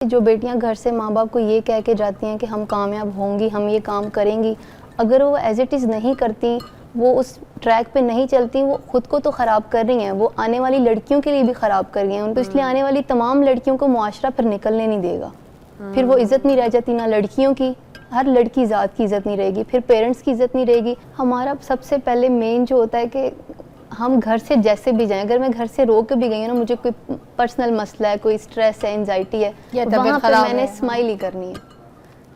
जो बेटियां घर से माँ बाप को ये कह के जाती हैं कि हम कामयाब होंगी, हम ये काम करेंगी, अगर वो एज इट इज़ नहीं करती, वो उस ट्रैक पे नहीं चलती, वो खुद को तो ख़राब कर रही हैं, वो आने वाली लड़कियों के लिए भी ख़राब कर रही हैं उनको। इसलिए आने वाली तमाम लड़कियों को मुआशरा फिर निकलने नहीं देगा। फिर वो इज़्ज़त नहीं रह जाती, ना लड़कियों की, हर लड़की ज़ात की इज़्ज़त नहीं रहेगी, फिर पेरेंट्स की इज़्ज़त नहीं रहेगी। हमारा सबसे पहले मेन जो होता है कि हम घर से जैसे भी जाएं, अगर मैं घर से रो के भी गई हूँ ना, मुझे कोई पर्सनल मसला है, कोई स्ट्रेस है, एंजाइटी है, वहाँ पर मैंने स्माइल ही करनी है।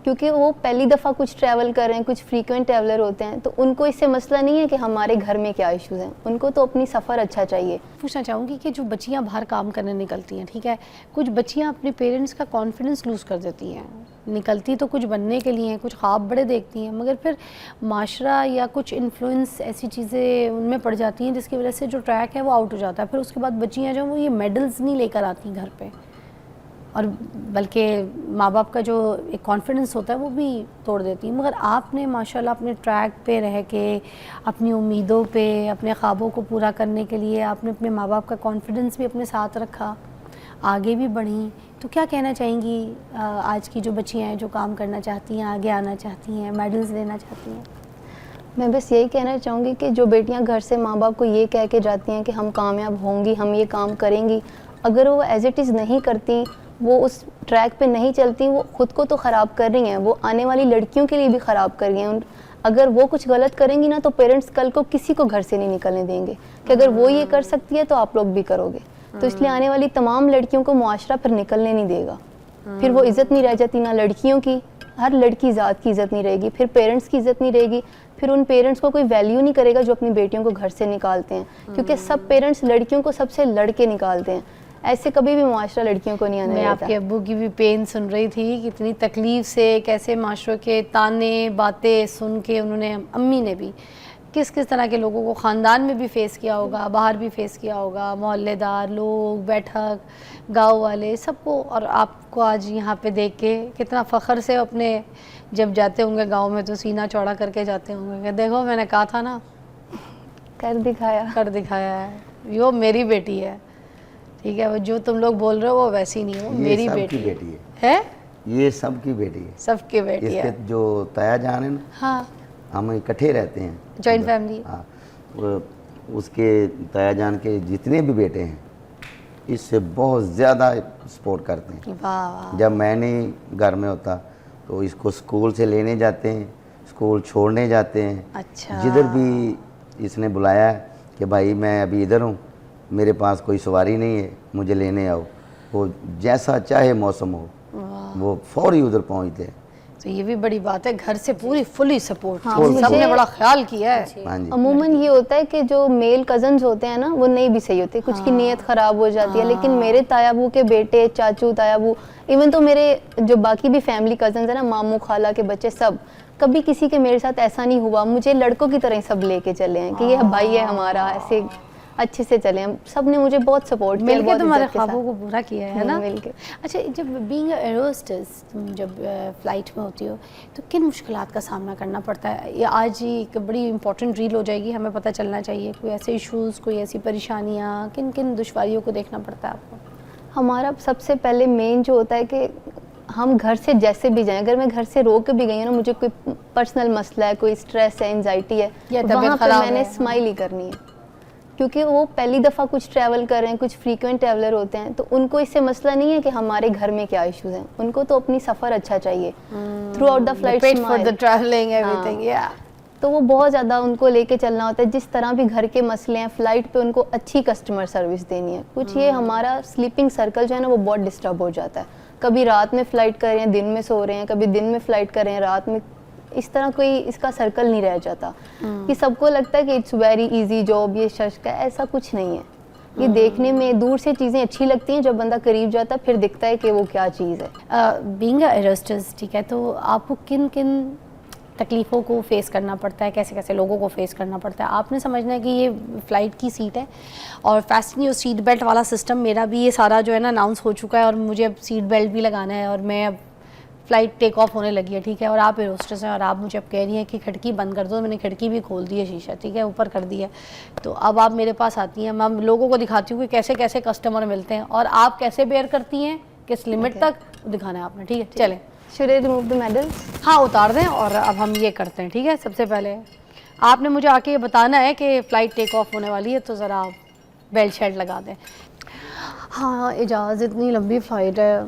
क्योंकि वो पहली दफ़ा कुछ ट्रैवल कर रहे हैं, कुछ फ्रीक्वेंट ट्रैवलर होते हैं, तो उनको इससे मसला नहीं है कि हमारे घर में क्या इश्यूज़ हैं, उनको तो अपनी सफ़र अच्छा चाहिए। पूछना चाहूँगी कि जो बच्चियाँ बाहर काम करने निकलती हैं, ठीक है, कुछ बच्चियाँ अपने पेरेंट्स का कॉन्फिडेंस लूज़ कर देती हैं, निकलती तो कुछ बनने के लिए हैं, कुछ ख्वाब बड़े देखती हैं, मगर फिर माशरा या कुछ इन्फ्लुएंस ऐसी चीज़ें उनमें पड़ जाती हैं जिसकी वजह से जो ट्रैक है वो आउट हो जाता है। फिर उसके बाद बच्चियाँ जो वो ये मेडल्स नहीं लेकर आती घर पे, और बल्कि माँ बाप का जो एक कॉन्फिडेंस होता है वो भी तोड़ देती हैं। मगर आपने माशाल्लाह अपने ट्रैक पे रह के, अपनी उम्मीदों पे, अपने ख्वाबों को पूरा करने के लिए आपने अपने माँ बाप का कॉन्फिडेंस भी अपने साथ रखा, आगे भी बढ़ी। तो क्या कहना चाहेंगी आज की जो बच्चियाँ हैं जो काम करना चाहती हैं, आगे आना चाहती हैं, मेडल्स लेना चाहती हैं? मैं बस यही कहना चाहूँगी कि जो बेटियां घर से माँ बाप को ये कह के जाती हैं कि हम कामयाब होंगी, हम ये काम करेंगी, अगर वो एज इट इज़ नहीं करती, वो उस ट्रैक पे नहीं चलती, वो खुद को तो ख़राब कर रही हैं, वो आने वाली लड़कियों के लिए भी ख़राब कर रही हैं। अगर वो कुछ गलत करेंगी ना, तो पेरेंट्स कल को किसी को घर से नहीं निकलने देंगे कि अगर वो ये कर सकती है तो आप लोग भी करोगे। तो इसलिए आने वाली तमाम लड़कियों को मुआशरा फिर निकलने नहीं देगा। फिर वो इज़्ज़त नहीं रह जाती, ना लड़कियों की, हर लड़की ज़ात की इज़्ज़त नहीं रहेगी, फिर पेरेंट्स की इज़्ज़त नहीं रहेगी, फिर उन पेरेंट्स को कोई वैल्यू नहीं करेगा जो अपनी बेटियों को घर से निकालते हैं, क्योंकि सब पेरेंट्स लड़कियों को सबसे लड़के निकालते हैं। ऐसे कभी भी मुआशरा लड़कियों को नहीं आने देता। मैं आपके अब्बू की भी पेन सुन रही थी, कितनी तकलीफ़ से, कैसे माशरों के ताने बातें सुन के उन्होंने, अम्मी ने भी किस किस तरह के लोगों को ख़ानदान में भी फ़ेस किया होगा, बाहर भी फ़ेस किया होगा, मोहल्लेदार लोग, बैठक, गांव वाले, सबको। और आपको आज यहाँ पे देख के कितना फ़ख्र से अपने, जब जाते होंगे गांव में तो सीना चौड़ा करके जाते होंगे, देखो मैंने कहा था ना, कर दिखाया है, यो मेरी बेटी है। ठीक है, वो जो तुम लोग बोल रहे हो वो वैसी नहीं है, वो मेरी बेटी है। ये सबकी बेटी है, सबकी बेटी है। जो ताया जान है ना, हाँ, हम इकट्ठे रहते हैं, जॉइंट फैमिली। हाँ, उसके ताया जान के जितने भी बेटे हैं इससे बहुत ज़्यादा सपोर्ट करते हैं। वाह। जब मैं नहीं घर में होता तो इसको स्कूल से लेने जाते हैं, स्कूल छोड़ने जाते हैं। अच्छा। जिधर भी इसने बुलाया कि भाई मैं अभी इधर हूँ, मेरे पास कोई सवारी नहीं है, मुझे लेने आओ, वो जैसा चाहे मौसम हो वो फौरी उधर पहुँचते हैं। तो ये भी बड़ी बात है, घर से पूरी फुली सपोर्ट। हाँ, सबने बड़ा ख्याल किया है। हाँ जी। अमूमन ये होता है कि जो मेल कजन्स होते हैं ना, वो नहीं भी सही होते, कुछ की नीयत ख़राब हो जाती है, लेकिन मेरे तायाबू के बेटे, चाचू तायाबू, इवन तो मेरे जो बाकी भी फैमिली कजन्स है ना, मामू खाला के बच्चे, सब कभी किसी के मेरे साथ ऐसा नहीं हुआ। मुझे लड़कों की तरह ही सब लेके चले हैं कि ये भाई है हमारा, ऐसे अच्छे से चले हैं। सब ने मुझे बहुत सपोर्ट किया, मिलके तुम्हारे ख्वाबों को पूरा किया है ना, मिलके। अच्छा, जब बीइंग अ एयर होस्टेस, तुम जब फ़्लाइट में होती हो तो किन मुश्किलात का सामना करना पड़ता है? ये आज ही एक बड़ी इंपॉर्टेंट रील हो जाएगी, हमें पता चलना चाहिए, कोई ऐसे इश्यूज़, कोई ऐसी परेशानियाँ, किन किन दुश्वारियों को देखना पड़ता है आपको? हमारा सबसे पहले मेन जो होता है कि हम घर से जैसे भी जाएं, अगर मैं घर से रो के भी गई हूँ ना, मुझे कोई पर्सनल मसला है, कोई स्ट्रेस है, एंजाइटी है, वहाँ पर मैंने स्माइल ही करनी है। क्योंकि वो पहली दफ़ा कुछ ट्रैवल कर रहे हैं, कुछ फ्रीक्वेंट ट्रैवलर होते हैं, तो उनको इससे मसला नहीं है कि हमारे घर में क्या इश्यूज हैं, उनको तो अपनी सफ़र अच्छा चाहिए थ्रू आउट द फ्लाइट। तो वो बहुत ज़्यादा उनको लेके चलना होता है, जिस तरह भी घर के मसले हैं फ़्लाइट पे उनको अच्छी कस्टमर सर्विस देनी है। कुछ ये हमारा स्लीपिंग सर्कल जो है ना, वो बहुत डिस्टर्ब हो जाता है। कभी रात में फ़्लाइट कर रहे हैं, दिन में सो रहे हैं, कभी दिन में फ़्लाइट कर रहे हैं, रात में, इस तरह कोई इसका सर्कल नहीं रह जाता कि सबको लगता है कि इट्स वेरी इजी जॉब, ये शख्स का, ऐसा कुछ नहीं है। ये देखने में दूर से चीज़ें अच्छी लगती हैं, जब बंदा करीब जाता है फिर दिखता है कि वो क्या चीज़ है। बीइंग अ एयर होस्टेस, ठीक है, तो आपको किन किन तकलीफ़ों को फेस करना पड़ता है, कैसे कैसे लोगों को फेस करना पड़ता है? आपने समझना है कि ये फ़्लाइट की सीट है और फैस्टन योर सीट बेल्ट वाला सिस्टम, मेरा भी ये सारा जो है ना अनाउंस हो चुका है, और मुझे अब सीट बेल्ट भी लगाना है, और मैं अब फ़्लाइट टेक ऑफ होने लगी है, ठीक है, और आप एयर होस्टेस हैं और आप मुझे अब कह रही हैं कि खिड़की बंद कर दो। मैंने खिड़की भी खोल दी है, शीशा, ठीक है, ऊपर कर दिया। तो अब आप मेरे पास आती हैं, मैं लोगों को दिखाती हूँ कि कैसे कैसे कस्टमर मिलते हैं, और आप कैसे बेयर करती हैं किस लिमिट तक दिखाना है आपने, ठीक है। चलें, Should I remove the medals? हाँ उतार दें। और अब हम ये करते हैं, ठीक है। सबसे पहले आपने मुझे आके ये बताना है कि फ़्लाइट टेक ऑफ होने वाली है, तो ज़रा आप बेल्ट शेल्ट लगा दें। हाँ इजाज़, इतनी लंबी फ़्लाइट है,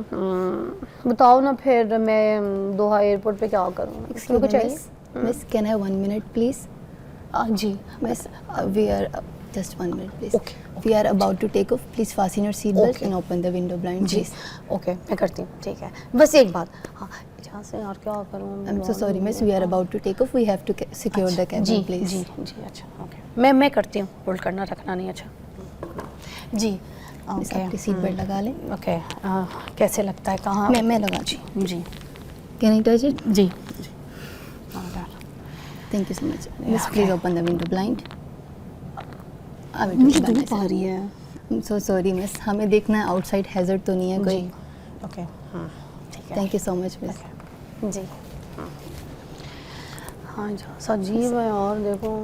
बताओ ना फिर मैं दोहा एयरपोर्ट पे क्या करूँ? Excuse me, चाहिए? Miss, can I have 1 minute, please? जी Miss, we are just 1 minute, please. Okay, We are about to take off. Please fasten your seatbelt Okay. and open the window blind, जी please. Okay, मैं करती हूँ, ठीक है। बस एक बात, हाँ जहाँ से और क्या करूँ? I'm so sorry, Miss. We are about to take off. We have to secure the cabin, ji please. जी जी, अच्छा ओके, मैं करती हूँ, होल्ड करना रखना नहीं, अच्छा जी Miss, ओके आपकी सीट बेल्ट लगा लें। ओके। कैसे लगता है, कहाँ? मैं लगा दी। जी Can I touch it? Ji Thank you so much. Miss, okay. please open the window blind. I will do मुझे it by धूप आ myself. रही है I'm so sorry, Miss. हमें देखना है outside hazard तो नहीं है जी, कोई। ओके हाँ ठीक है। Thank you so much, Miss. जी हाँ अजीब है यार, देखो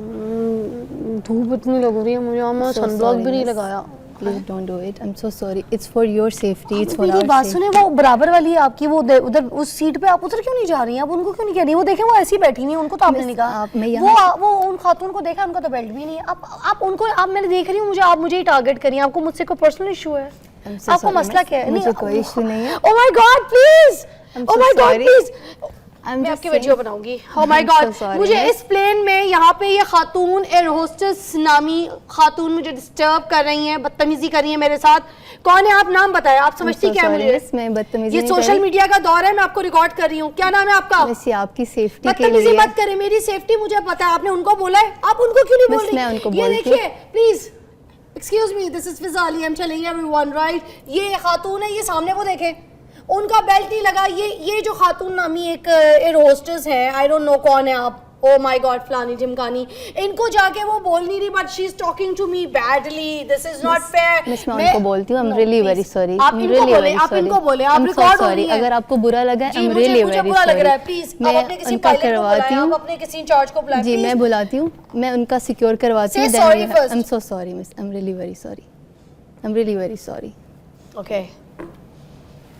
धूप इतनी लग रही है मुझे, और मैं So सनब्लॉक sorry, भी नहीं Miss. लगाया। Please don't do it. I'm so sorry. It's for your safety. It's for मेरी our बात safety. सुने, वो बराबर वाली है आपकी, वो उधर उस सीट पे आप उधर क्यों नहीं जा रही हैं? आप उनको क्यों नहीं कह रही? वो देखें, वो ऐसी बैठी नहीं है, उनको तो आपने Miss, नहीं कहा। मैं यहाँ- वो उन खातून को देखा, उनका तो बेल्ट भी नहीं है। आप उनको, आप मैंने देख रही हूँ, मुझे आप मुझे ही टारगेट करिए, आपको मुझसे कोई पर्सनल इशू है? I'm so आपको sorry, मसला Miss. क्या है? मुझे कोई issue नहीं है। Oh my God please, I'm oh so my God sorry. Please, I'm मैं just आपकी saying- वीडियो बनाऊंगी। Oh my I'm God, so sorry, मुझे Miss. इस प्लेन में यहाँ पे ये खातून एयर होस्टेस नामी खातून मुझे डिस्टर्ब कर रही हैं, बदतमीजी कर रही हैं मेरे साथ। कौन है आप? नाम बताएं। आप समझती so क्या है sorry, मुझे? Miss, मैं बदतमीजी ये नहीं कर सोशल रही। मीडिया का दौर है, मैं आपको रिकॉर्ड कर रही हूँ। क्या नाम है आपका? Miss, ये आपकी सेफ्टी के बदतमीजी लिए। मत करें, मेरी सेफ्टी मुझे पता है। आपने उनको बोला है, आप उनको क्यों नहीं बोल Miss, रही? मैं उनको ये बोलती हूँ। देखिए please, excuse me, this is फिजाली, I am telling everyone right. ये खातून है, ये सामने वो देखें, उनका बेल्ट नहीं लगा। ये जो खातून नामी एक एयर होस्टेस है, आई डोंट नो कौन है आप, ओ माय गॉड फलानी ढिमकानी, इनको जाके वो बोल नहीं रही, but she is talking to me badly, this is not fair. Miss, मैं उनको बोलती हूँ, I'm really very sorry. आप I'm इनको really बोले, very आप sorry. इनको बोले, आप I'm so रिकॉर्ड हो sorry. रही है। अगर आपको बुरा लगा है, जी, I'm मुझे really मुझे very बुरा लग रहा है, sorry. प्लीज मैं आप अपने किसी उनका पायलट को करवाती बुलाएं, हूँ। आप अपने किसी इंचार्ज को बुलाएं जी, please। मैं बुलाती हूँ, मैं उनका सिक्योर करवाती Say हूँ। sorry first. I'm so sorry, Miss. I'm really very sorry. I'm really very sorry. Okay,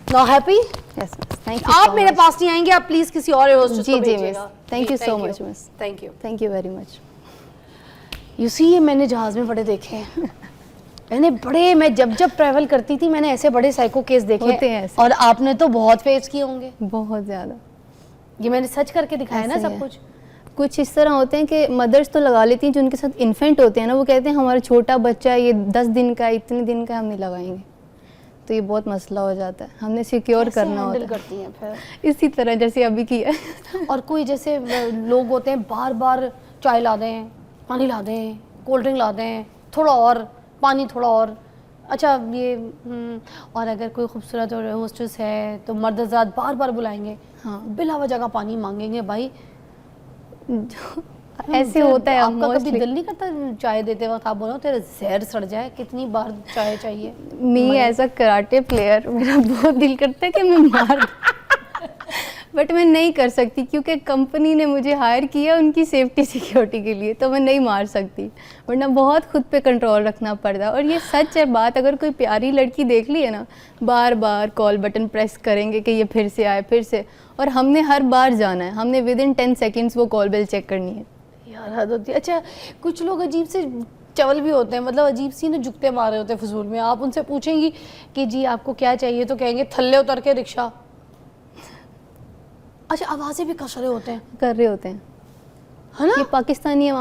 now happy? Yes, Miss. Thank you आप so मेरे much. पास नहीं आएंगे, आप प्लीज किसी और होस्टेस जी, को जी, भेजिएगा। miss. Thank you so much, miss. Thank you. Thank you very much. You see, ये मैंने जहाज में बड़े देखे हैं। मैं जब ट्रैवल करती थी, मैंने ऐसे बड़े साइको केस देखे होते हैं ऐसे। और आपने तो बहुत फेस किए होंगे। बहुत ज़्यादा। ये मैंने सच करके दिखाया ना ऐसे सब है। कुछ। कुछ इस तरह होते हैं कि मदर्स तो लगा लेती हैं, जो उनके साथ इन्फेंट होते हैं ना, वो कहते हैं हमारा छोटा बच्चा है, ये 10 दिन का है, इतने दिन का है, हम नहीं लगाएंगे। तो ये बहुत मसला हो जाता है, हमने सिक्योर कैसे करना हैंडल होता करती हैं फिर? है इसी तरह जैसे अभी किया है। और कोई जैसे लोग होते हैं, बार बार चाय ला दें, पानी ला दें, कोल्ड ड्रिंक ला दें, थोड़ा और पानी, थोड़ा और। अच्छा ये और अगर कोई खूबसूरत और होस्टेस है तो मर्दजात बार बार बुलाएंगे, हाँ। बिला वजह का पानी मांगेंगे। भाई ऐसे होता है आपका कभी mostly. दिल नहीं करता चाय देते वक्त आप बोलो तेरा जहर सड़ जाए, कितनी बार चाय चाहिए? Me as a karate player मेरा बहुत दिल करता है कि मैं मार बट मैं नहीं कर सकती, क्योंकि कंपनी ने मुझे हायर किया उनकी सेफ्टी सिक्योरिटी के लिए, तो मैं नहीं मार सकती, वरना बहुत खुद पे कंट्रोल रखना पड़ता है। और ये सच है बात, अगर कोई प्यारी लड़की देख ली है ना, बार बार कॉल बटन प्रेस करेंगे कि ये फिर से आए, फिर से, और हमने हर बार जाना है, हमने विद इन 10 सेकेंड्स वो कॉल बेल चेक करनी है। यार हद होती है। अच्छा कुछ लोग अजीब से चवल भी होते हैं, मतलब अजीब सी ना जुगते मारे होते हैं फजूल में। आप उनसे पूछेंगी कि जी आपको क्या चाहिए, तो कहेंगे थल्ले उतर के रिक्शा। अच्छा आवाज़ें भी कसरे होते हैं, कर रहे होते हैं, है ना? ये पाकिस्तानी